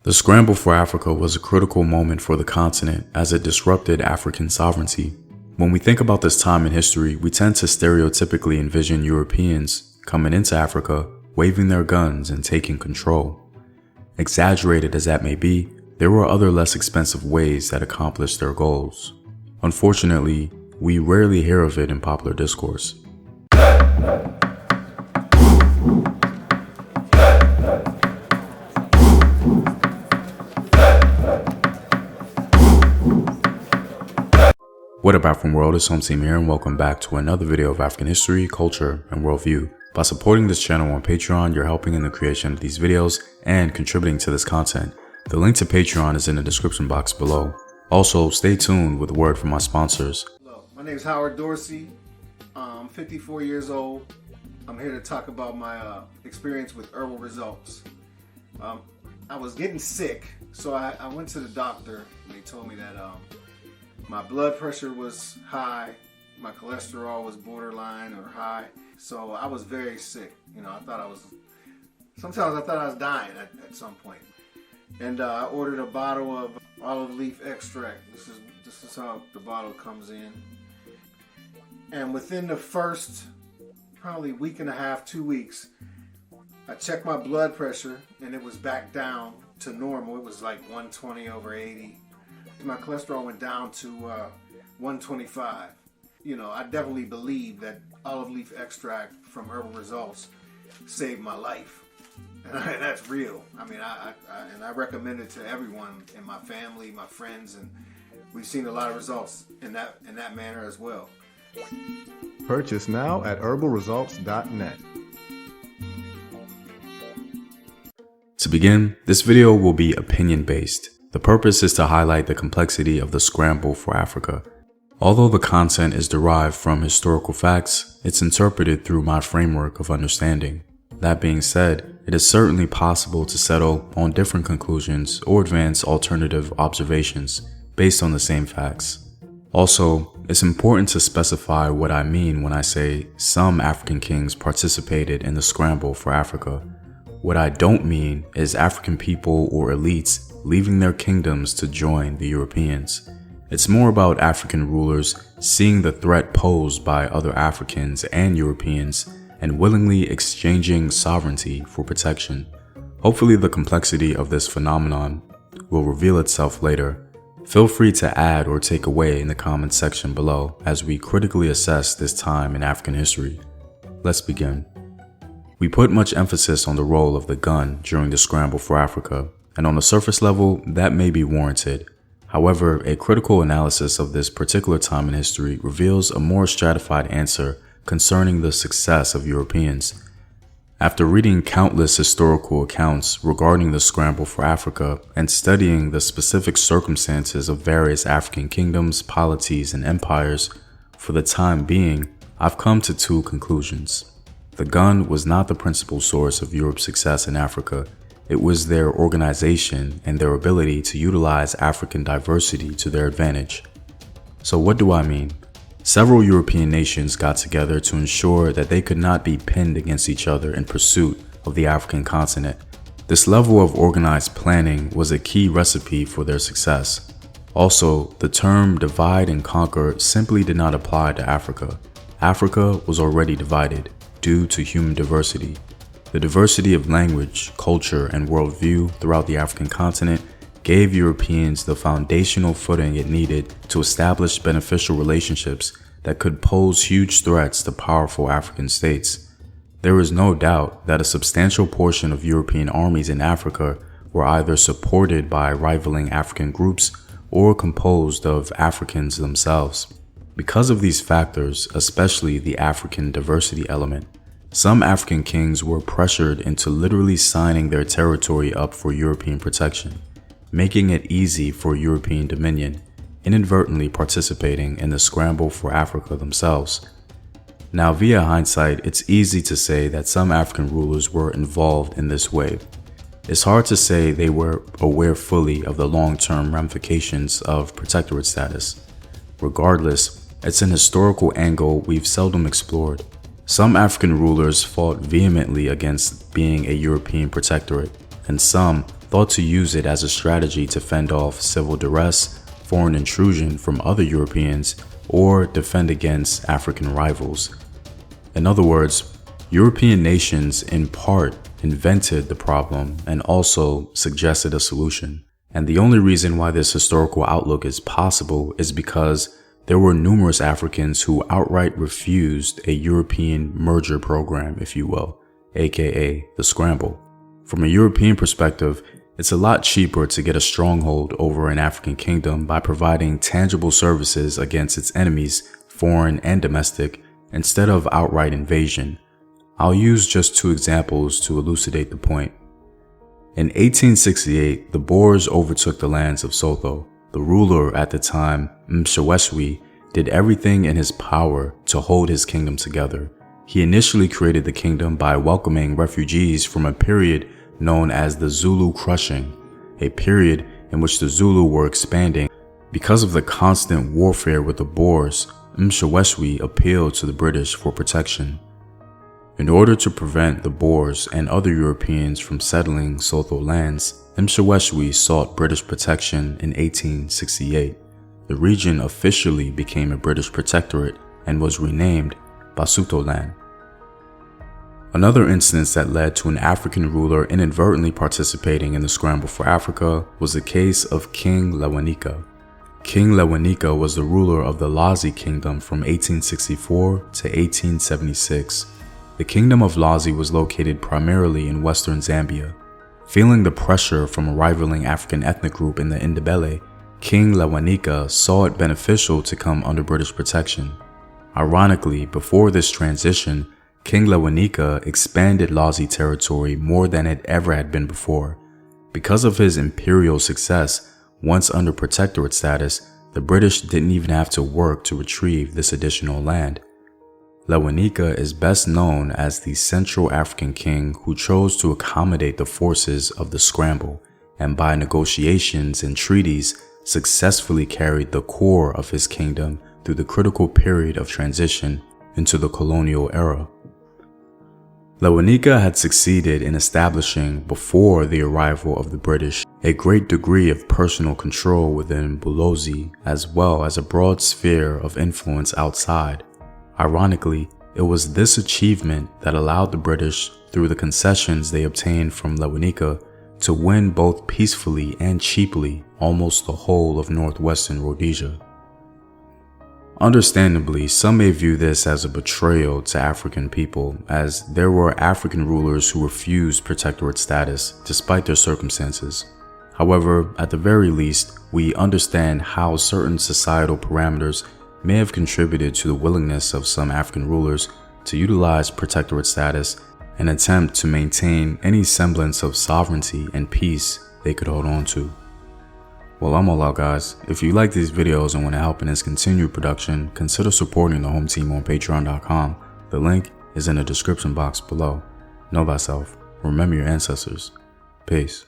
The scramble for Africa was a critical moment for the continent as it disrupted African sovereignty. When we think about this time in history, we tend to stereotypically envision Europeans coming into Africa, waving their guns and taking control. Exaggerated as that may be, there were other less expensive ways that accomplished their goals. Unfortunately, we rarely hear of it in popular discourse. What up, African world? It's Home Team here, and welcome back to another video of African history, culture, and worldview. By supporting this channel on Patreon, you're helping in the creation of these videos and contributing to this content. The link to Patreon is in the description box below. Also, stay tuned with a word from my sponsors. Hello, my name is Howard Dorsey. I'm 54 years old. I'm here to talk about my experience with herbal results. I was getting sick, so I went to the doctor, and they told me that my blood pressure was high, my cholesterol was borderline or high, so I was very sick. You know, sometimes I thought I was dying at some point. And I ordered a bottle of olive leaf extract. This is how the bottle comes in. And within the first probably week and a half, 2 weeks, I checked my blood pressure and it was back down to normal. It was like 120/80. My cholesterol went down to 125. You know, I definitely believe that olive leaf extract from Herbal Results saved my life. And that's real. I mean, I recommend it to everyone in my family, my friends, and we've seen a lot of results in that manner as well. Purchase now at herbalresults.net. To begin, this video will be opinion-based. The purpose is to highlight the complexity of the scramble for Africa. Although the content is derived from historical facts, it's interpreted through my framework of understanding. That being said, it is certainly possible to settle on different conclusions or advance alternative observations based on the same facts. Also, it's important to specify what I mean when I say some African kings participated in the scramble for Africa. What I don't mean is African people or elites leaving their kingdoms to join the Europeans. It's more about African rulers seeing the threat posed by other Africans and Europeans and willingly exchanging sovereignty for protection. Hopefully the complexity of this phenomenon will reveal itself later. Feel free to add or take away in the comments section below as we critically assess this time in African history. Let's begin. We put much emphasis on the role of the gun during the scramble for Africa, and on the surface level, that may be warranted. However, a critical analysis of this particular time in history reveals a more stratified answer concerning the success of Europeans. After reading countless historical accounts regarding the scramble for Africa and studying the specific circumstances of various African kingdoms, polities, and empires, for the time being, I've come to two conclusions. The gun was not the principal source of Europe's success in Africa. It was their organization and their ability to utilize African diversity to their advantage. So what do I mean? Several European nations got together to ensure that they could not be pinned against each other in pursuit of the African continent. This level of organized planning was a key recipe for their success. Also, the term divide and conquer simply did not apply to Africa. Africa was already divided due to human diversity. The diversity of language, culture, and worldview throughout the African continent gave Europeans the foundational footing it needed to establish beneficial relationships that could pose huge threats to powerful African states. There is no doubt that a substantial portion of European armies in Africa were either supported by rivaling African groups or composed of Africans themselves. Because of these factors, especially the African diversity element, some African kings were pressured into literally signing their territory up for European protection, making it easy for European dominion, inadvertently participating in the scramble for Africa themselves. Now, via hindsight, it's easy to say that some African rulers were involved in this way. It's hard to say they were aware fully of the long-term ramifications of protectorate status. Regardless, it's an historical angle we've seldom explored. Some African rulers fought vehemently against being a European protectorate, and some thought to use it as a strategy to fend off civil duress, foreign intrusion from other Europeans, or defend against African rivals. In other words, European nations in part invented the problem and also suggested a solution. And the only reason why this historical outlook is possible is because there were numerous Africans who outright refused a European merger program, if you will, aka the Scramble. From a European perspective, it's a lot cheaper to get a stronghold over an African kingdom by providing tangible services against its enemies, foreign and domestic, instead of outright invasion. I'll use just two examples to elucidate the point. In 1868, the Boers overtook the lands of Lesotho. The ruler at the time, Mshaweshwe, did everything in his power to hold his kingdom together. He initially created the kingdom by welcoming refugees from a period known as the Zulu Crushing, a period in which the Zulu were expanding. Because of the constant warfare with the Boers, Mshaweshwe appealed to the British for protection. In order to prevent the Boers and other Europeans from settling Lesotho lands, Mshaweshwe sought British protection in 1868. The region officially became a British protectorate and was renamed Basutoland. Another instance that led to an African ruler inadvertently participating in the Scramble for Africa was the case of King Lewanika. King Lewanika was the ruler of the Lazi Kingdom from 1864 to 1876. The Kingdom of Lazi was located primarily in western Zambia. Feeling the pressure from a rivaling African ethnic group in the Ndebele, King Lewanika saw it beneficial to come under British protection. Ironically, before this transition, King Lewanika expanded Lazi territory more than it ever had been before. Because of his imperial success, once under protectorate status, the British didn't even have to work to retrieve this additional land. Lewanika is best known as the Central African king who chose to accommodate the forces of the Scramble, and by negotiations and treaties successfully carried the core of his kingdom through the critical period of transition into the colonial era. Lewanika had succeeded in establishing, before the arrival of the British, a great degree of personal control within Bulozi, as well as a broad sphere of influence outside. Ironically, it was this achievement that allowed the British, through the concessions they obtained from Lewanika, to win both peacefully and cheaply almost the whole of northwestern Rhodesia. Understandably, some may view this as a betrayal to African people, as there were African rulers who refused protectorate status despite their circumstances. However, at the very least, we understand how certain societal parameters may have contributed to the willingness of some African rulers to utilize protectorate status and attempt to maintain any semblance of sovereignty and peace they could hold on to. Well, I'm all out, guys. If you like these videos and want to help in its continued production, consider supporting the home team on patreon.com. The link is in the description box below. Know thyself. Remember your ancestors. Peace.